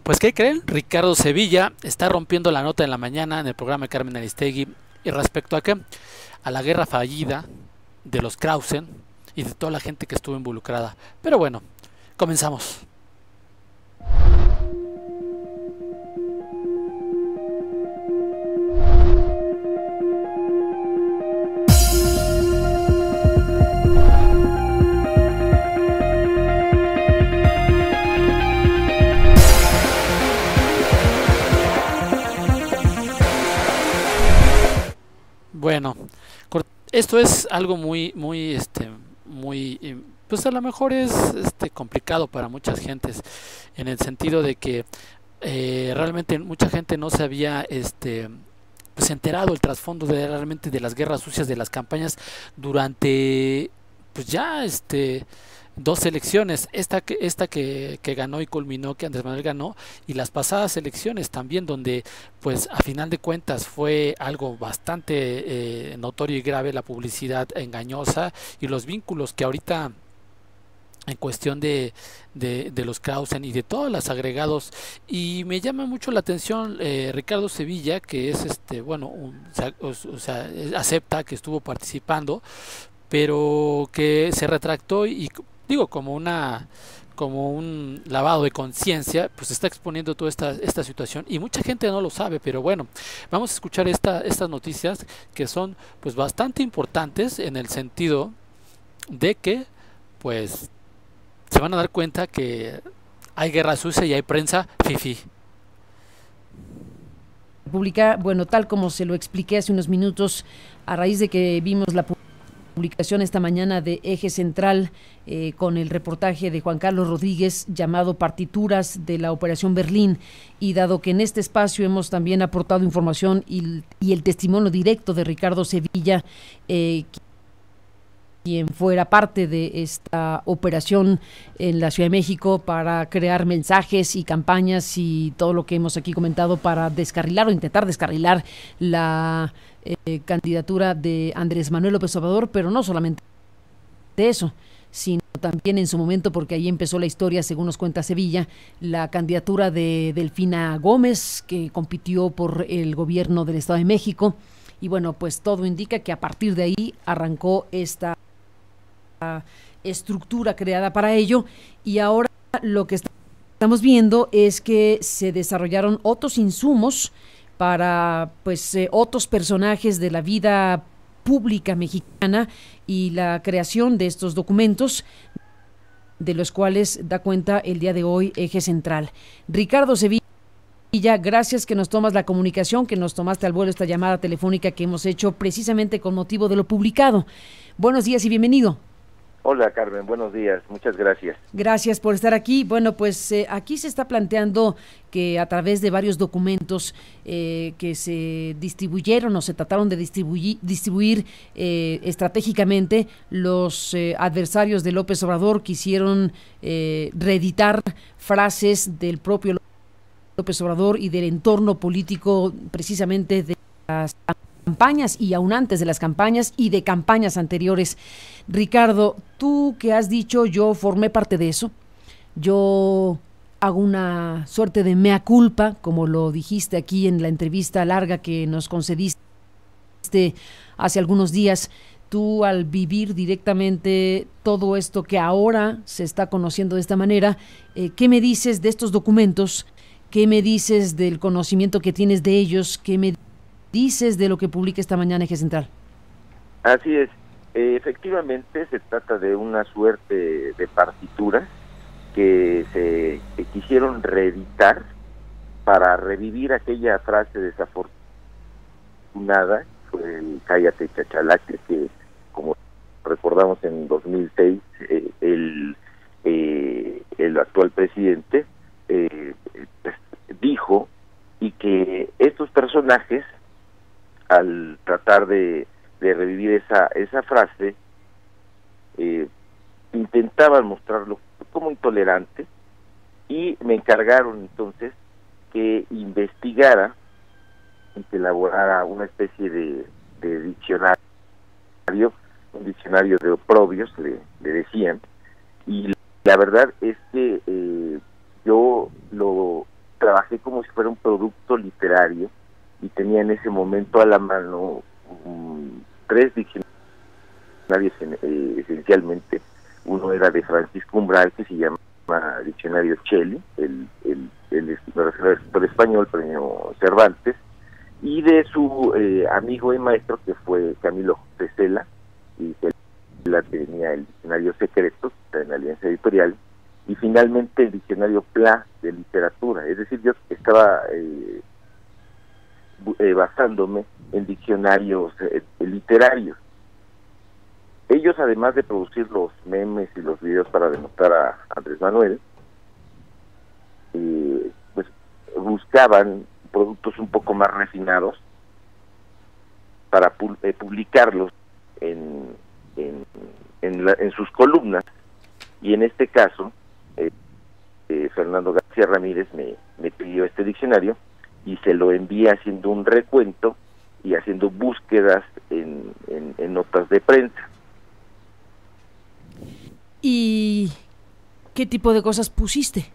Pues, ¿qué creen? Ricardo Sevilla está rompiendo la nota en la mañana en el programa de Carmen Aristegui. ¿Y respecto a qué? A la guerra fallida de los Krausen y de toda la gente que estuvo involucrada. Pero bueno, comenzamos. Bueno, esto es algo pues a lo mejor es complicado para muchas gentes, en el sentido de que realmente mucha gente no se había pues enterado el trasfondo de realmente de las guerras sucias de las campañas durante pues ya dos elecciones, esta que ganó y culminó, que Andrés Manuel ganó, y las pasadas elecciones también, donde pues a final de cuentas fue algo bastante notorio y grave la publicidad engañosa y los vínculos que ahorita en cuestión de los Krausen y de todos los agregados. Y me llama mucho la atención Ricardo Sevilla, que es bueno, o sea, acepta que estuvo participando, pero que se retractó y digo como un lavado de conciencia, pues está exponiendo toda esta situación y mucha gente no lo sabe. Pero bueno, vamos a escuchar estas noticias que son pues bastante importantes, en el sentido de que pues se van a dar cuenta que hay guerra sucia y hay prensa fifi. Publica, bueno, tal como se lo expliqué hace unos minutos, a raíz de que vimos la publicación esta mañana de Eje Central con el reportaje de Juan Carlos Rodríguez llamado Partituras de la Operación Berlín, y dado que en este espacio hemos también aportado información y el testimonio directo de Ricardo Sevilla, quien fuera parte de esta operación en la Ciudad de México para crear mensajes y campañas y todo lo que hemos aquí comentado para descarrilar o intentar descarrilar la candidatura de Andrés Manuel López Obrador, pero no solamente de eso, sino también en su momento, porque ahí empezó la historia, según nos cuenta Sevilla, la candidatura de Delfina Gómez, que compitió por el gobierno del Estado de México. Y bueno, pues todo indica que a partir de ahí arrancó esta estructura creada para ello, y ahora lo que estamos viendo es que se desarrollaron otros insumos para pues otros personajes de la vida pública mexicana y la creación de estos documentos, de los cuales da cuenta el día de hoy Eje Central. Ricardo Sevilla, gracias que nos tomas la comunicación, que nos tomaste al vuelo esta llamada telefónica que hemos hecho precisamente con motivo de lo publicado. Buenos días y bienvenido. Hola Carmen, buenos días, muchas gracias. Gracias por estar aquí. Bueno, pues aquí se está planteando que a través de varios documentos que se distribuyeron o se trataron de distribuir estratégicamente, los adversarios de López Obrador quisieron reeditar frases del propio López Obrador y del entorno político precisamente de las campañas y aún antes de las campañas y de campañas anteriores. Ricardo, tú que has dicho, yo formé parte de eso, yo hago una suerte de mea culpa, como lo dijiste aquí en la entrevista larga que nos concediste hace algunos días. Tú, al vivir directamente todo esto que ahora se está conociendo de esta manera, ¿qué me dices de estos documentos? ¿Qué me dices del conocimiento que tienes de ellos? ¿Qué me dices de lo que publica esta mañana Eje Central? Así es, efectivamente se trata de una suerte de partituras que se quisieron reeditar para revivir aquella frase desafortunada, fue el cállate chachalaque, que como recordamos en 2006 el actual presidente pues, dijo, y que estos personajes, al tratar de revivir esa frase, intentaban mostrarlo como intolerante, y me encargaron entonces que investigara y que elaborara una especie de diccionario, un diccionario de oprobios, le decían, y la verdad es que yo lo trabajé como si fuera un producto literario y tenía en ese momento a la mano 3 diccionarios esencialmente. Uno era de Francisco Umbral, que se llama Diccionario Cheli, el escritor español, premio Cervantes, y de su amigo y maestro, que fue Camilo José Cela, y Cela tenía el Diccionario Secreto, en la Alianza Editorial, y finalmente el Diccionario Pla de Literatura. Es decir, yo estaba basándome en diccionarios literarios. Ellos, además de producir los memes y los videos para demostrar a Andrés Manuel, pues buscaban productos un poco más refinados para publicarlos en sus columnas, y en este caso Fernando García Ramírez me pidió este diccionario y se lo envié haciendo un recuento y haciendo búsquedas en notas de prensa. ¿Y qué tipo de cosas pusiste?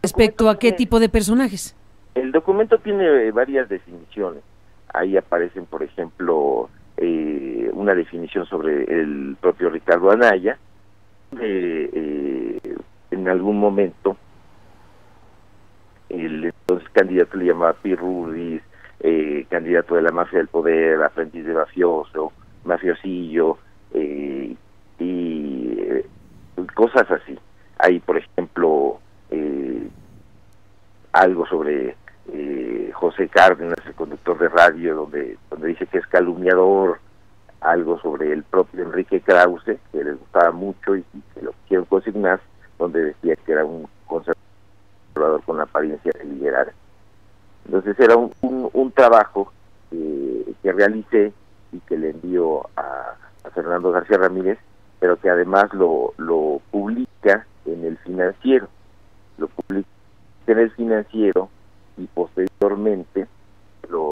Respecto a qué tipo de personajes. El documento tiene varias definiciones. Ahí aparecen, por ejemplo, una definición sobre el propio Ricardo Anaya. En algún momento el entonces candidato le llamaba Pirruris, candidato de la mafia del poder, aprendiz de mafioso, mafiosillo, y cosas así. Hay, por ejemplo, algo sobre José Cárdenas, el conductor de radio, donde dice que es calumniador, algo sobre el propio Enrique Krause, que les gustaba mucho y que lo quiero consignar, donde decía que era un conservador con apariencia de liberal. Entonces era un trabajo que realicé y que le envío a Fernando García Ramírez, pero que además lo publica en El Financiero. Lo publica en El Financiero y posteriormente lo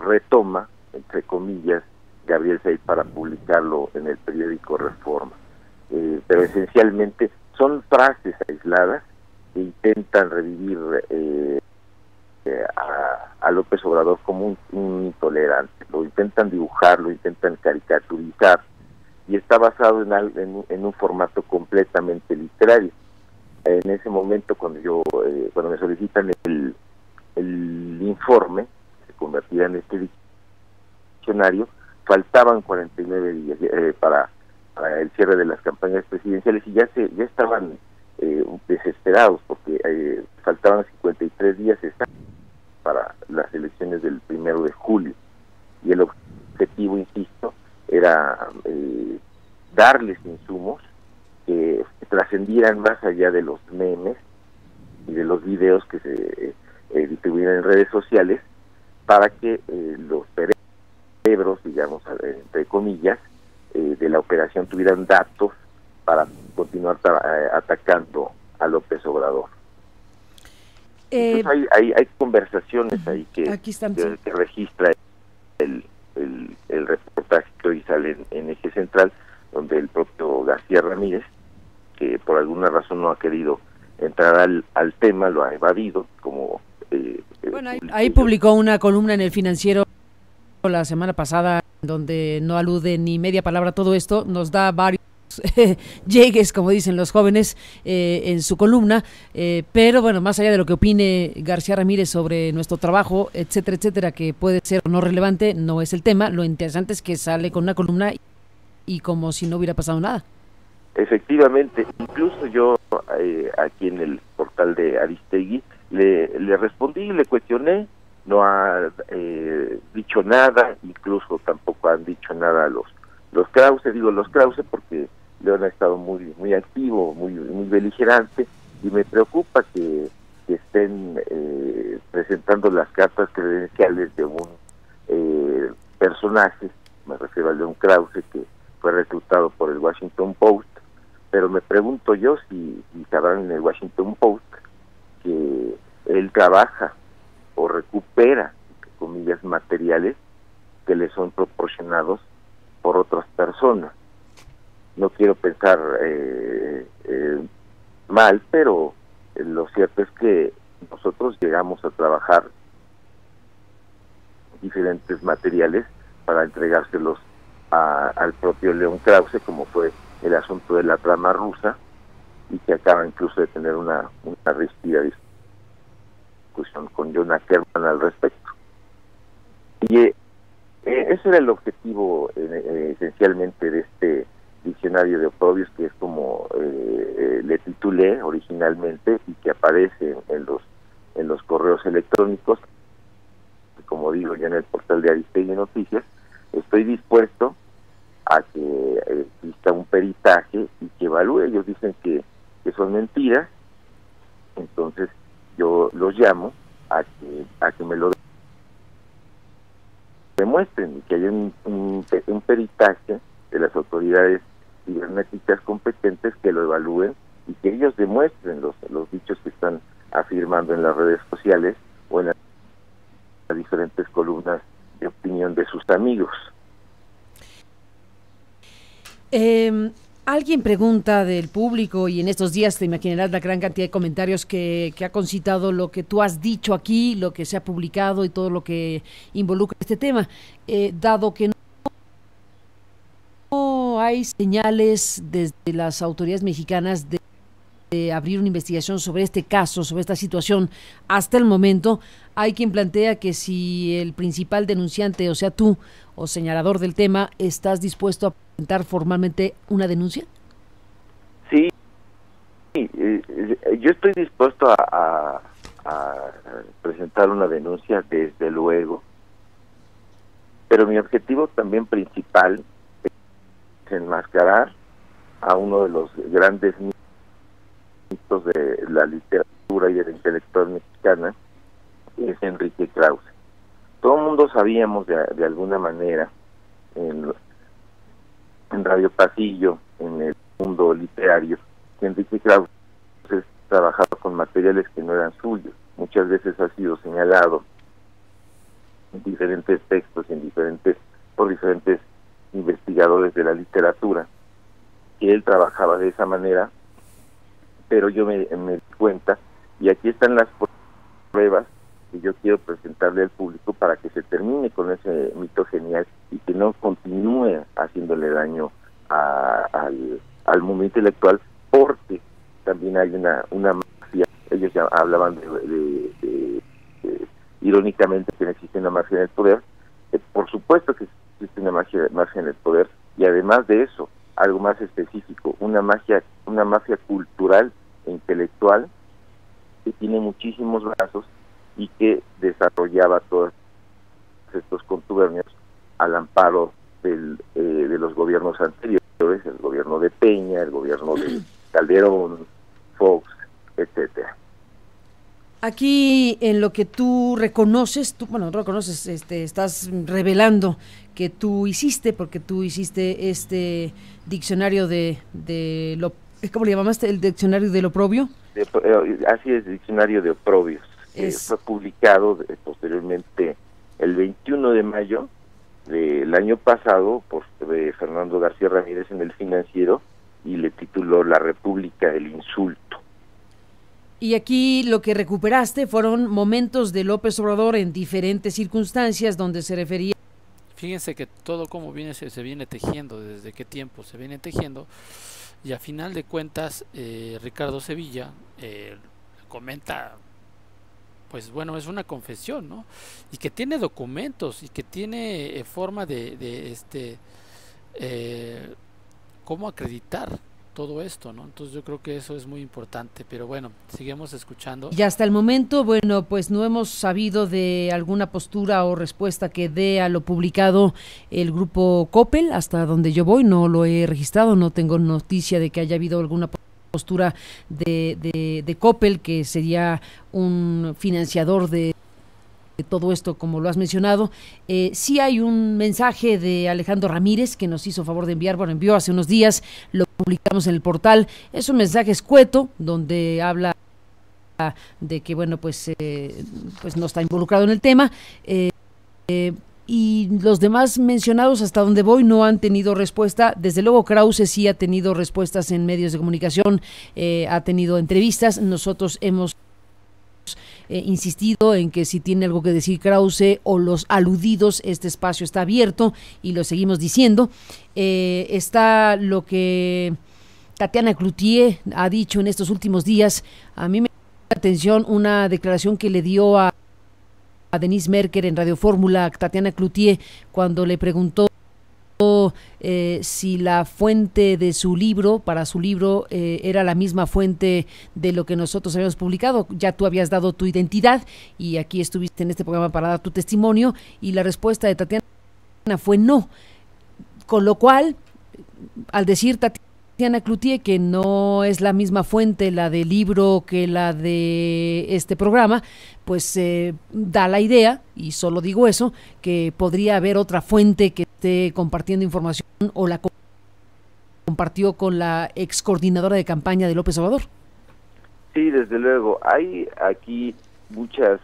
retoma, entre comillas, Gabriel Said para publicarlo en el periódico Reforma. Pero esencialmente son frases aisladas que intentan revivir a López Obrador como un intolerante. Lo intentan dibujar, lo intentan caricaturizar, y está basado en un formato completamente literario. En ese momento, cuando me solicitan el informe, se convertía en este diccionario, faltaban 49 días para el cierre de las campañas presidenciales, y ya estaban desesperados porque faltaban 53 días para las elecciones del 1 de julio, y el objetivo, insisto, era darles insumos que trascendieran más allá de los memes y de los videos que se distribuían en redes sociales, para que los cerebros, digamos, entre comillas, de la operación tuvieran datos para continuar atacando a López Obrador. Entonces hay conversaciones ahí que registra el reportaje que hoy sale en Eje Central, donde el propio García Ramírez, que por alguna razón no ha querido entrar al tema, lo ha evadido, como bueno, ahí publicó una columna en El Financiero la semana pasada, donde no alude ni media palabra a todo esto, nos da varios llegues, como dicen los jóvenes, en su columna, pero bueno, más allá de lo que opine García Ramírez sobre nuestro trabajo, etcétera, etcétera, que puede ser o no relevante, no es el tema. Lo interesante es que sale con una columna y como si no hubiera pasado nada. Efectivamente, incluso yo aquí en el portal de Aristegui le respondí y le cuestioné. No ha dicho nada, incluso tampoco han dicho nada los Krause. Digo los Krause porque León ha estado muy activo, muy beligerante, y me preocupa que estén presentando las cartas credenciales de un personaje, me refiero a León Krause, que fue reclutado por el Washington Post, pero me pregunto yo si sabrán en el Washington Post que él trabaja o recupera, entre comillas, materiales que le son proporcionados por otras personas. No quiero pensar mal, pero lo cierto es que nosotros llegamos a trabajar diferentes materiales para entregárselos al propio León Krause, como fue el asunto de la trama rusa, y que acaba incluso de tener una ríspida discusión con John Ackerman al respecto. Y ese era el objetivo esencialmente de este diccionario de oprobios, que es como le titulé originalmente y que aparece en los correos electrónicos, como digo ya en el portal de Aristegui Noticias. Estoy dispuesto a que exista un peritaje y que evalúe. Ellos dicen que son mentiras, entonces yo los llamo a que me lo demuestren y que haya un peritaje de las autoridades cibernéticas competentes que lo evalúen y que ellos demuestren los dichos que están afirmando en las redes sociales o en las diferentes columnas de opinión de sus amigos. Alguien pregunta del público, y en estos días te imaginarás la gran cantidad de comentarios que ha concitado lo que tú has dicho aquí, lo que se ha publicado y todo lo que involucra este tema, dado que no hay señales desde las autoridades mexicanas de abrir una investigación sobre este caso, sobre esta situación. Hasta el momento hay quien plantea que si el principal denunciante, o sea tú, o señalador del tema, ¿estás dispuesto a presentar formalmente una denuncia? Sí, yo estoy dispuesto a presentar una denuncia, desde luego, pero mi objetivo también principal es enmascarar a uno de los grandes mitos de la literatura y de la intelectual mexicana, es Enrique Krause. Todo el mundo sabíamos de alguna manera en Radio Pasillo, en el mundo literario, que Enrique Krause trabajaba con materiales que no eran suyos. Muchas veces ha sido señalado en diferentes textos, por diferentes investigadores de la literatura, que él trabajaba de esa manera, pero yo me di cuenta, y aquí están las pruebas que yo quiero presentarle al público para que se termine con ese mito genial y que no continúe haciéndole daño al mundo intelectual, porque también hay una mafia. Ellos ya hablaban irónicamente que no existe una mafia en el poder. Por supuesto que existe una mafia en el poder, y además de eso, algo más específico, una mafia cultural e intelectual que tiene muchísimos brazos y que desarrollaba todos estos contubernios al amparo de los gobiernos anteriores, el gobierno de Peña, el gobierno de Calderón, Fox, etcétera. Aquí, en lo que tú reconoces, estás revelando que tú hiciste, porque tú hiciste este diccionario de lo, ¿cómo le llamaste? ¿El diccionario del oprobio? Así es, diccionario de oprobios. Fue publicado posteriormente el 21 de mayo del año pasado por Fernando García Ramírez en El Financiero, y le tituló La República del Insulto. Y aquí lo que recuperaste fueron momentos de López Obrador en diferentes circunstancias donde se refería. Fíjense que todo como se viene tejiendo, desde qué tiempo se viene tejiendo, y a final de cuentas Ricardo Sevilla comenta, pues bueno, es una confesión, ¿no? Y que tiene documentos y que tiene forma de cómo acreditar todo esto, ¿no? Entonces yo creo que eso es muy importante, pero bueno, seguimos escuchando. Y hasta el momento, bueno, pues no hemos sabido de alguna postura o respuesta que dé a lo publicado el grupo Coppel. Hasta donde yo voy no lo he registrado, no tengo noticia de que haya habido alguna postura de Coppel, que sería un financiador de todo esto, como lo has mencionado. Sí hay un mensaje de Alejandro Ramírez que nos hizo favor de enviar, bueno, envió hace unos días, lo publicamos en el portal. Es un mensaje escueto donde habla de que, bueno, pues no está involucrado en el tema, y los demás mencionados, hasta donde voy, no han tenido respuesta. Desde luego Krause sí ha tenido respuestas en medios de comunicación, ha tenido entrevistas. Nosotros hemos insistido en que si tiene algo que decir Krause o los aludidos, este espacio está abierto y lo seguimos diciendo. Está lo que Tatiana Cloutier ha dicho en estos últimos días. A mí me llama la atención una declaración que le dio a Denise Merker en Radio Fórmula, Tatiana Cloutier, cuando le preguntó si la fuente de su libro, para su libro, era la misma fuente de lo que nosotros habíamos publicado. Ya tú habías dado tu identidad y aquí estuviste en este programa para dar tu testimonio, y la respuesta de Tatiana fue no. Con lo cual, al decir Tatiana Cloutier que no es la misma fuente la del libro que la de este programa, pues da la idea, y solo digo eso, que podría haber otra fuente que esté compartiendo información o la compartió con la ex coordinadora de campaña de López Obrador. Sí, desde luego. Hay aquí muchas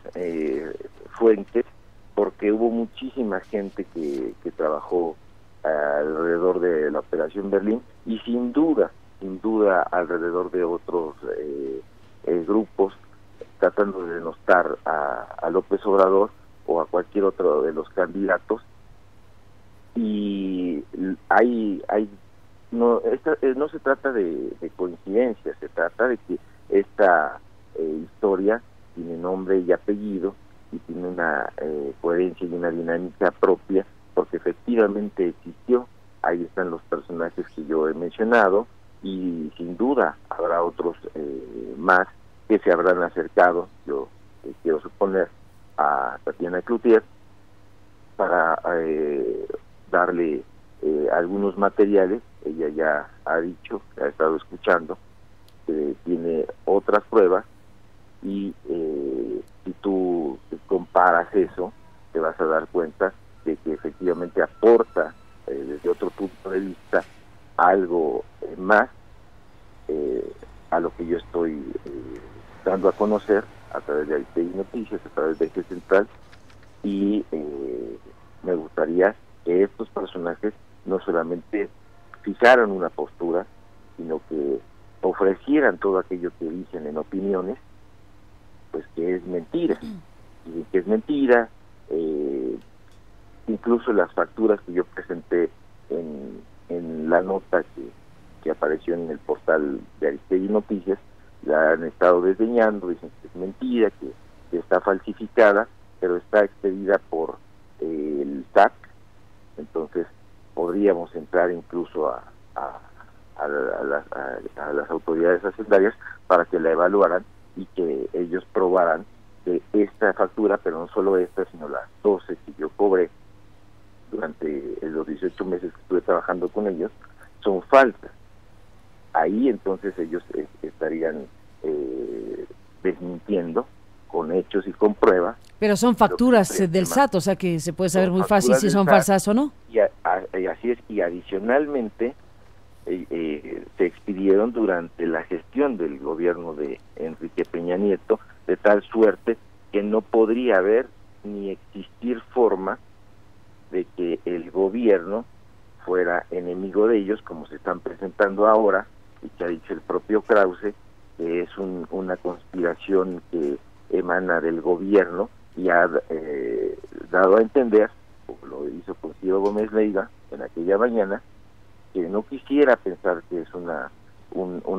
fuentes, porque hubo muchísima gente que trabajó alrededor de la Operación Berlín, y sin duda alrededor de otros grupos tratando de denostar a López Obrador o a cualquier otro de los candidatos. Y no se trata de coincidencia, se trata de que esta historia tiene nombre y apellido y tiene una coherencia y una dinámica propia, porque efectivamente existió. Ahí están los personajes que yo he mencionado, y sin duda habrá otros más que se habrán acercado, yo quiero suponer, a Tatiana Cloutier para darle algunos materiales. Ella ya ha dicho, ha estado escuchando, tiene otras pruebas, y si tú comparas eso, te vas a dar cuenta de que efectivamente aporta desde otro punto de vista algo más a lo que yo estoy dando a conocer a través de Aristegui Noticias, a través de Eje Central, y me gustaría que estos personajes no solamente fijaran una postura, sino que ofrecieran todo aquello que dicen en opiniones, pues que es mentira, y que es mentira. Incluso las facturas que yo presenté en la nota que apareció en el portal de Aristegui Noticias, la han estado desdeñando, dicen que es mentira, que está falsificada, pero está expedida por el SAT. Entonces podríamos entrar incluso a las autoridades hacendarias para que la evaluaran y que ellos probaran que esta factura, pero no solo esta, sino las 12 que yo cobré durante los 18 meses que estuve trabajando con ellos, son falsas. Ahí entonces ellos estarían desmintiendo con hechos y con pruebas. Pero son facturas del SAT, o sea que se puede saber muy fácil si son falsas o no. Y así es, y adicionalmente se expidieron durante la gestión del gobierno de Enrique Peña Nieto, de tal suerte que no podría haber ni existir forma de que el gobierno fuera enemigo de ellos, como se están presentando ahora, y que ha dicho el propio Krause, que es una conspiración que emana del gobierno, y ha dado a entender, como lo hizo con Ciro Gómez Leiva en aquella mañana, que no quisiera pensar que es una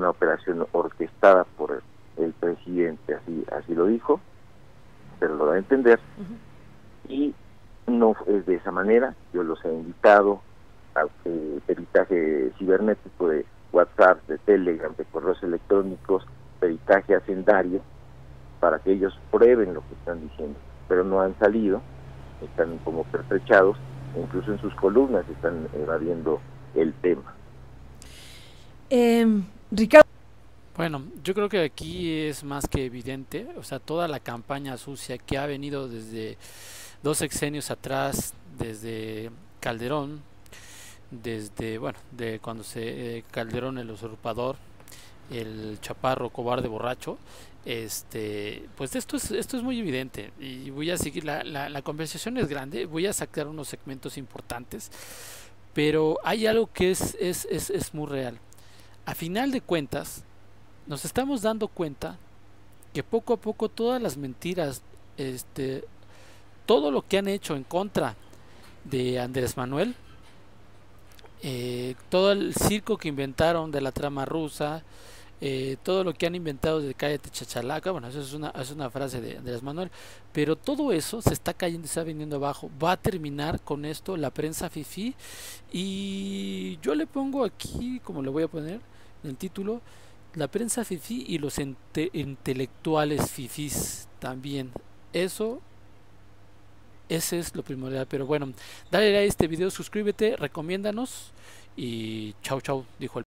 operación orquestada por el presidente, así lo dijo, pero lo da a entender. Y no es de esa manera. Yo los he invitado a peritaje cibernético de WhatsApp, de Telegram, de correos electrónicos, peritaje hacendario, para que ellos prueben lo que están diciendo, pero no han salido, están como pertrechados, incluso en sus columnas están evadiendo el tema. Ricardo. Bueno, yo creo que aquí es más que evidente, o sea, toda la campaña sucia que ha venido desde 2 sexenios atrás, desde Calderón, desde, bueno, de cuando Calderón el usurpador, el chaparro cobarde borracho, pues esto es muy evidente y voy a seguir, la conversación es grande, voy a sacar unos segmentos importantes, pero hay algo que es muy real. A final de cuentas, nos estamos dando cuenta que poco a poco todas las mentiras, todo lo que han hecho en contra de Andrés Manuel, todo el circo que inventaron de la trama rusa, todo lo que han inventado de Cállate Chachalaca, bueno, eso es una frase de Andrés Manuel, pero todo eso se está cayendo y está viniendo abajo. Va a terminar con esto la prensa fifí, y yo le pongo aquí, como le voy a poner en el título, la prensa fifí y los intelectuales fifís también. Ese es lo primordial. Pero bueno, dale like a este video, suscríbete, recomiéndanos y chau chau, dijo el